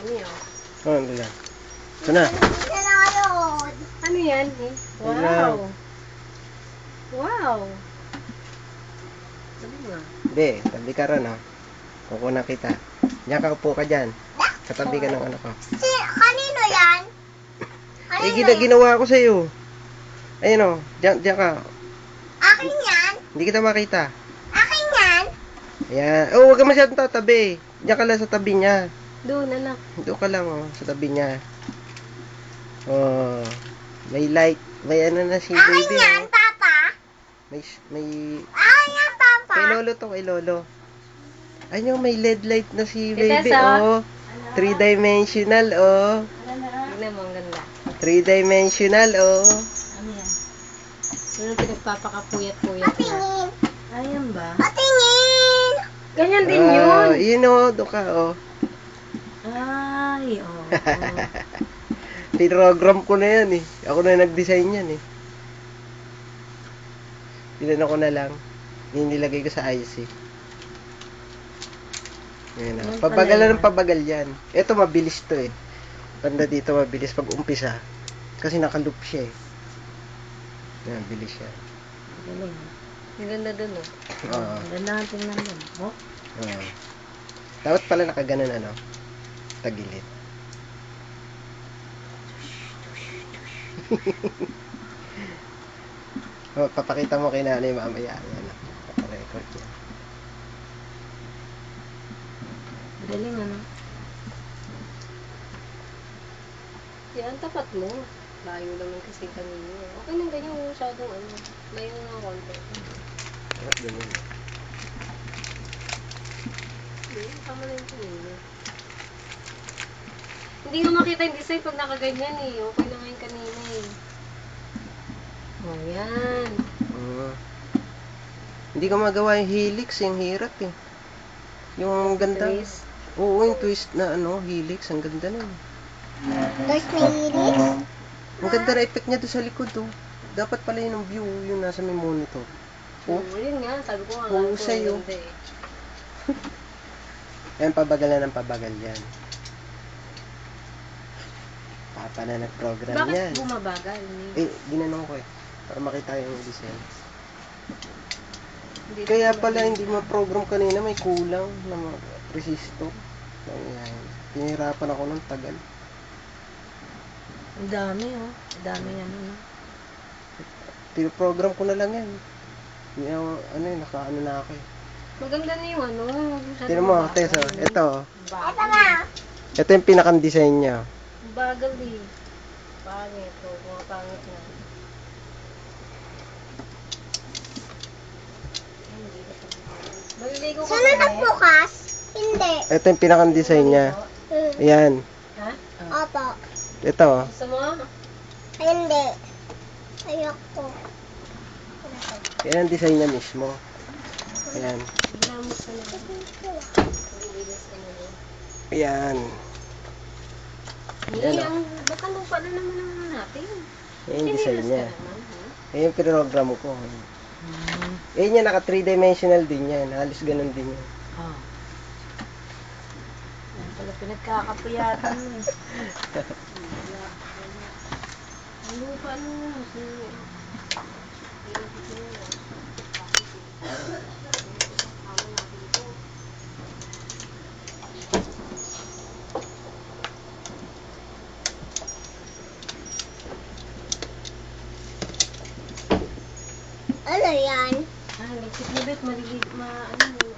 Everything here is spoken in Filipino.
Dami oh. Oh, ano lang. Ito na. Ano yan eh? Wala. Wow. Wow. Sabi nga. Hindi, tabi ka ron, oh. Kukunan kita. Diyan ka, upo ka dyan. Katabi ka ng ano ko. Kanino yan? Ginawa ko sa'yo. Ayun, oh. Diyan ka. Akin yan? Hindi kita makita. Akin yan? Ayan. Oh, huwag ka masyadong tatabi. Diyan ka lang sa tabi niya. Doon, anak. Doon ka lang, oh. Sa tabi niya. Oh. May light. May ano na si Akin baby, yan, oh. Papa? May... Akin yan, Papa? Kay lolo to, kay lolo. Ayun, may LED light na si Tita, baby, sa- oh. 3-dimensional, oh. Tignan mo, ang ganda. 3-dimensional, oh. Ano yan? Ano pinagpapakapuyat-puyat na? Patingin. Ayan ba? Patingin. Ganyan din yun. Yun, oh. Doon ka, oh. Ay, oo. Pinogram ko na yan, eh. Ako na nag-design yan, eh. Pinano ko na lang. Nilagay ko sa IC. Yan, oh. Yan Pabagal pala na ng yan. pabagal yan. Ito, mabilis to, eh. Banda dito, mabilis pag umpisa. Kasi naka-loop siya, eh. Yan, bilis siya. Galing. Ang ganda dun, oh. Oo. Ang ganda nga tingnan dun. Oh? Oo. Dapat pala nakaganon, ano? Tagilid. Oh, papakita mo kay nanay mamaya. Yan, oh. Paparecord niya. Galing, ano? Yan, tapat mo. Layo naman kasi kanina. Okay lang ganyan, masyadong ano. Layo na konti. Dapat ganyan. Tama na yung kanina. Hindi ko makita yung design pag nakaganyan eh. Okay na nga yung kanina eh. Oh, yan. Hindi ko magawa yung helix, yung hirap, eh. Yung ganda. Twist. Oo, yung twist na ano, helix, ang ganda na. Tapos may iris. Ang ganda na effect niya doon sa likod, oh. Dapat pala yun ang view, yung nasa may monitor. Oh, Yun nga, sabi ko nga. Oo, ko, sa'yo. ganda eh. ayan, pabagal na ng pabagal yan. Papa na nag-program Bakit yan. bumabagal? Ginanong ko, eh. Para makita yung design. Hindi Kaya na pala bumabagal. hindi ma-program kanina, may kulang na resistor. Ayan. Pinihirapan ako ng tagal. Ang dami oh. Ang dami yan ano. Pinoprogram ko na lang yan. Yung, ano yun, naka-ano na ako, eh. Maganda na yung ano. Tignan mo, Tess, oh. Ito, oh. Ito nga. Ito yung pinakang-design niya. Ang bagal eh. Pangit. O, mga pangit na. Maliligo ka Sana ba, eh? nagbukas? Hindi. Ito yung pinakang-design niya. Ayan. Ha? Opo. Ito, oh. Gusto mo? Hindi. Ayoko. Yan ang design niya mismo. Ayan. Ginamot ka na. Bibilis ka na. Ayan. Yan, Hindi, oh. ang baka lupa na naman naman natin. Ayan yung design Binilis niya. ka naman, ha? Ayan yung pinoprogram ko. Ayan yan, naka 3-dimensional din yan. Halos ganun din yan. Oh. Yan pala pinagkakapuyatan mo eh. Ang lupa naman. Ano yan? Ah, electric na bet, maligid, ano,